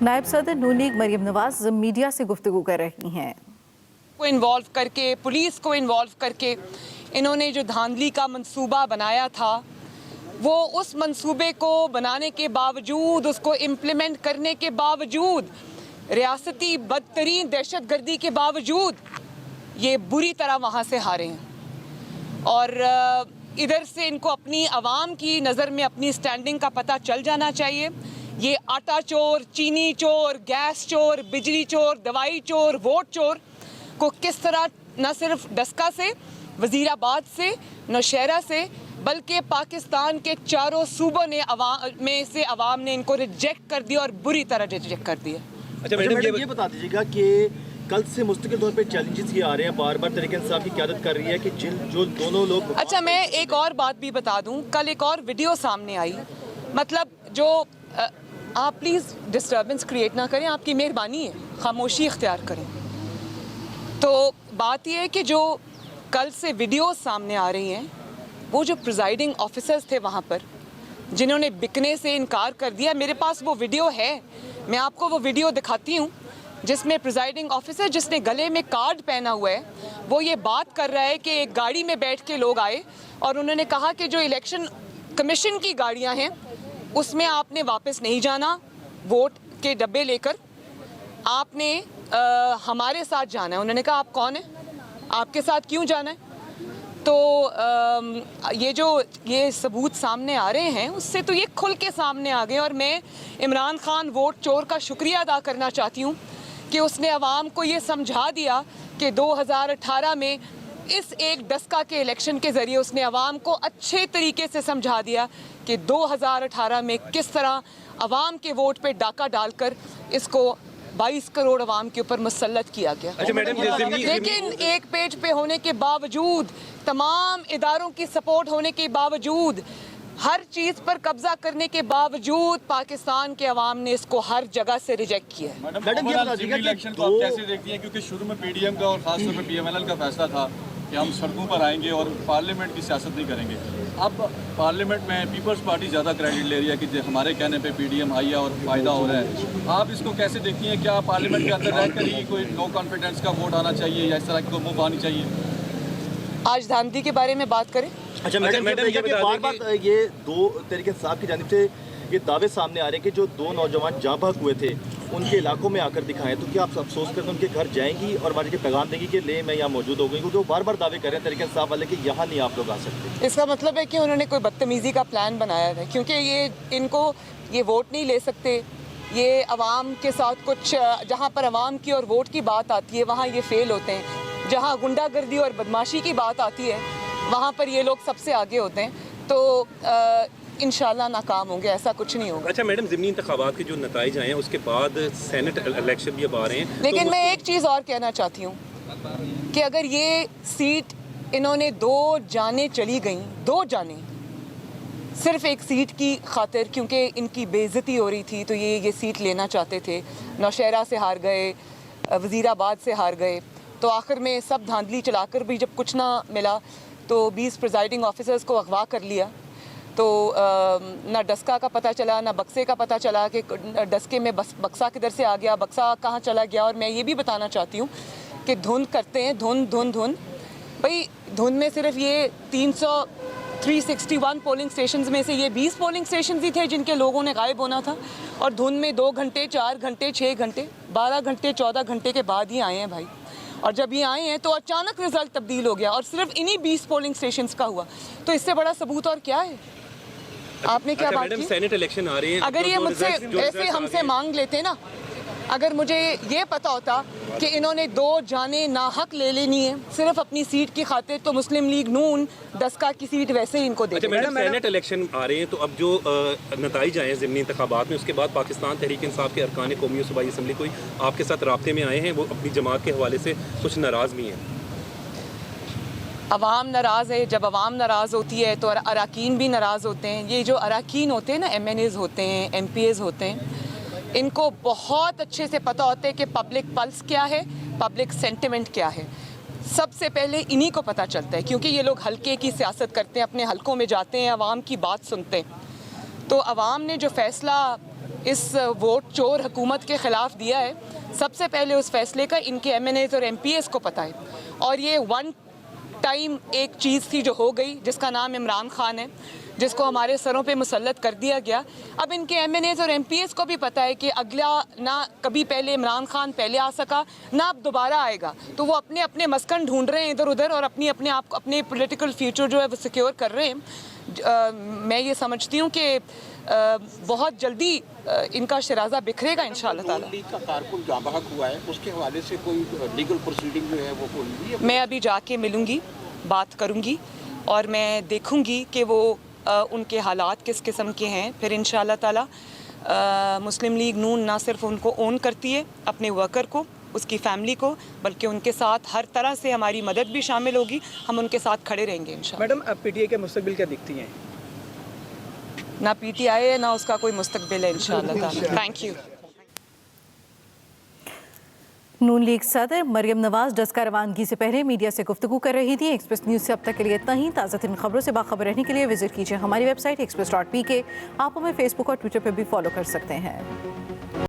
नायब सदर नून league Maryam Nawaz media से गुफ्तगू कर रही हैं। को इन्वॉल्व करके, पुलिस को इन्वॉल्व करके इन्होंने जो धांधली का मंसूबा बनाया था, वो उस मंसूबे को बनाने के बावजूद, उसको इम्प्लीमेंट करने के बावजूद, रियासती बदतरीन दहशतगर्दी के बावजूद ये बुरी तरह वहाँ से हारे हैं। और इधर से इनको अपनी आवाम की नज़र में अपनी स्टैंडिंग का पता चल जाना चाहिए। ये आटा चोर, चीनी चोर, गैस चोर, बिजली चोर, दवाई चोर, वोट चोर को किस तरह न सिर्फ डस्का से, वज़ीराबाद से, नौशहरा से, बल्कि पाकिस्तान के चारों सूबों ने आवाम ने इनको रिजेक्ट कर दिया और बुरी तरह रिजेक्ट कर दिया। अच्छा मैडम, ये बता दीजिएगा कि कल से मुस्तकिल तौर पे चैलेंजेस ये आ रहे हैं, बार बार तरीके इंसाफ की क़यादत कर रही है कि जो दोनों लोग। अच्छा, मैं एक और बात भी बता दूं, कल एक और वीडियो सामने आई, मतलब जो आप प्लीज़ डिस्टर्बेंस क्रिएट ना करें, आपकी मेहरबानी है, खामोशी इख्तियार करें। तो बात यह है कि जो कल से वीडियो सामने आ रही हैं, वो जो प्रिजाइडिंग ऑफिसर्स थे वहाँ पर, जिन्होंने बिकने से इनकार कर दिया, मेरे पास वो वीडियो है, मैं आपको वो वीडियो दिखाती हूँ, जिसमें प्रिजाइडिंग ऑफिसर जिसने गले में कार्ड पहना हुआ है, वो ये बात कर रहा है कि एक गाड़ी में बैठ के लोग आए और उन्होंने कहा कि जो इलेक्शन कमीशन की गाड़ियाँ हैं उसमें आपने वापस नहीं जाना, वोट के डब्बे लेकर आपने हमारे साथ जाना है। उन्होंने कहा आप कौन हैं, आपके साथ क्यों जाना है? तो ये सबूत सामने आ रहे हैं, उससे तो ये खुल के सामने आ गए। और मैं इमरान खान वोट चोर का शुक्रिया अदा करना चाहती हूँ कि उसने अवाम को ये समझा दिया कि 2018 में इस एक डस्का के इलेक्शन के ज़रिए उसने अवाम को अच्छे तरीके से समझा दिया कि 2018 में किस तरह अवाम के वोट पे डाका डालकर इसको 22 करोड़ अवाम के ऊपर मुसल्लत किया गया। अच्छा मैडम, लेकिन एक पेज पे होने के बावजूद, तमाम इदारों की सपोर्ट होने के बावजूद, हर चीज़ पर कब्जा करने के बावजूद पाकिस्तान के अवाम ने इसको हर जगह से रिजेक्ट किया है। मैडम, ये इलेक्शन को आप कैसे देखती हैं? क्योंकि शुरू में पीडीएम का और खासतौर पर पीएमएल का फैसला था कि हम सड़कों पर आएंगे और पार्लियामेंट की सियासत नहीं करेंगे। अब पार्लियामेंट में पीपल्स पार्टी ज़्यादा क्रेडिट ले रही है कि हमारे कहने पे पीडीएम आई है और फ़ायदा हो रहा है। आप इसको कैसे देखती हैं? क्या पार्लियामेंट के अंदर रहकर ही कोई नो कॉन्फिडेंस का वोट आना चाहिए या इस तरह की कोई मूव आनी चाहिए? आज धांधली के बारे में बात करें। अच्छा मैडम, बार ये दो तरीके इंसाफ की जानिब से ये दावे सामने आ रहे हैं कि जो दो नौजवान जाँ बहक हुए थे उनके इलाकों में आकर दिखाएं, तो क्या आप अफसोस करते उनके घर जाएंगी और हमारे पैगाम देंगी कि ले मैं यहाँ मौजूद हो गई? क्योंकि वो बार बार दावे कर रहे हैं तरीके इंसाफ वाले कि यहाँ नहीं आप लोग आ सकते। इसका मतलब है कि उन्होंने कोई बदतमीज़ी का प्लान बनाया है, क्योंकि इनको ये वोट नहीं ले सकते। ये अवाम के साथ कुछ, जहाँ पर अवाम की और वोट की बात आती है वहाँ ये फेल होते हैं, जहाँ गुंडागर्दी और बदमाशी की बात आती है वहाँ पर ये लोग सबसे आगे होते हैं। तो इंशाल्लाह नाकाम होंगे, ऐसा कुछ नहीं होगा। अच्छा मैडम, ज़िमनी इंतखाबात के जो नताइज आए हैं उसके बाद सेनेट इलेक्शन भी अब आ रहे हैं, लेकिन मैं एक चीज़ और कहना चाहती हूँ कि अगर ये सीट इन्होंने 2 जाने चली गई, 2 जाने सिर्फ एक सीट की खातिर, क्योंकि इनकी बेइज्जती हो रही थी तो ये सीट लेना चाहते थे, नौशहरा से हार गए, वज़ीराबाद से हार गए, तो आखिर में सब धांधली चलाकर भी जब कुछ ना मिला तो 20 प्रिजाइडिंग ऑफिसर्स को अगवा कर लिया। तो ना डस्का का पता चला, ना बक्से का पता चला कि डस्के में बक्सा किधर से आ गया, बक्सा कहाँ चला गया। और मैं ये भी बताना चाहती हूँ कि धुंध करते हैं, धुंध भाई, धुंध में सिर्फ ये 361 पोलिंग स्टेशंस में से ये 20 पोलिंग स्टेशंस ही थे जिनके लोगों ने गायब होना था, और धुंध में 2 घंटे, 4 घंटे, 6 घंटे, 12 घंटे, 14 घंटे के बाद ही आए हैं भाई। और जब ये आए हैं तो अचानक रिजल्ट तब्दील हो गया और सिर्फ इन्हीं 20 पोलिंग स्टेशंस का हुआ। तो इससे बड़ा सबूत और क्या है? आपने क्या बात की? सेनेट इलेक्शन आ रहे हैं, अगर ये मुझसे ऐसे हमसे मांग लेते ना, अगर मुझे ये पता होता कि इन्होंने 2 जाने नाहक ले लेनी है सिर्फ अपनी सीट की खातिर, तो मुस्लिम लीग नून डस्का की सीट वैसे ही इनको दे। अच्छा मैडम, सेनेट इलेक्शन आ रहे हैं तो अब जो नताइज आए हैं ज़िमनी इंतखाबात में, उसके बाद पाकिस्तान तहरीक इंसाफ के अरकान कौमी सूबाई असम्बली कोई आपके साथ राब्ते में आए हैं, वो अपनी जमात के हवाले से कुछ नाराज़ भी हैं? अवाम नाराज़ है, जब अवाम नाराज़ होती है तो अरकान भी नाराज़ होते हैं। ये जो अरकान होते हैं ना, MNAs होते हैं, MPAs होते हैं, इनको बहुत अच्छे से पता होता है कि पब्लिक पल्स क्या है, पब्लिक सेंटिमेंट क्या है। सबसे पहले इन्हीं को पता चलता है, क्योंकि ये लोग हल्के की सियासत करते हैं, अपने हलकों में जाते हैं, अवाम की बात सुनते हैं। तो अवाम ने जो फ़ैसला इस वोट चोर हुकूमत के ख़िलाफ़ दिया है, सबसे पहले उस फैसले का इनके MNAs और MPs को पता है। और ये वन टाइम एक चीज़ थी जो हो गई, जिसका नाम इमरान खान है, जिसको हमारे सरों पे मुसल्लत कर दिया गया। अब इनके MNAs और MPs को भी पता है कि अगला ना कभी पहले इमरान खान पहले आ सका, ना अब दोबारा आएगा। तो वो अपने अपने मस्कन ढूंढ रहे हैं इधर उधर और अपने पॉलिटिकल फ्यूचर जो है वो सिक्योर कर रहे हैं। मैं ये समझती हूँ कि बहुत जल्दी इनका शराजा बिखरेगा इंशाअल्लाह ताला। लीग का कारकुन जहाँ बहक हुआ है, उसके हवाले से कोई लीगल प्रोसीडिंग जो है वो कोई है? मैं अभी जाके मिलूँगी, बात करूँगी और मैं देखूँगी कि वो उनके हालात किस किस्म के हैं। फिर इंशाअल्लाह ताला मुस्लिम लीग नून ना सिर्फ उनको ओन करती है, अपने वर्कर को, उसकी फैमिली को, बल्कि उनके साथ हर तरह से हमारी मदद भी शामिल होगी। हम उनके साथ खड़े रहेंगे इंशाअल्लाह। मैडम, अब PTI के मुस्तकबिल क्या दिखती हैं? ना PTI है ना उसका कोई मुस्तकबिल है इंशाअल्लाह ताला। Thank you. नून लीग सदर मरियम नवाज डस्का रवानगी से पहले मीडिया से गुफ्तगू कर रही थी। एक्सप्रेस न्यूज़ से अब तक के लिए इतना ही। ताज़ा तरीन खबरों से बाखबर रहने के लिए विजिट कीजिए हमारी वेबसाइट express.pk। आप हमें फेसबुक और ट्विटर पर भी फॉलो कर सकते हैं।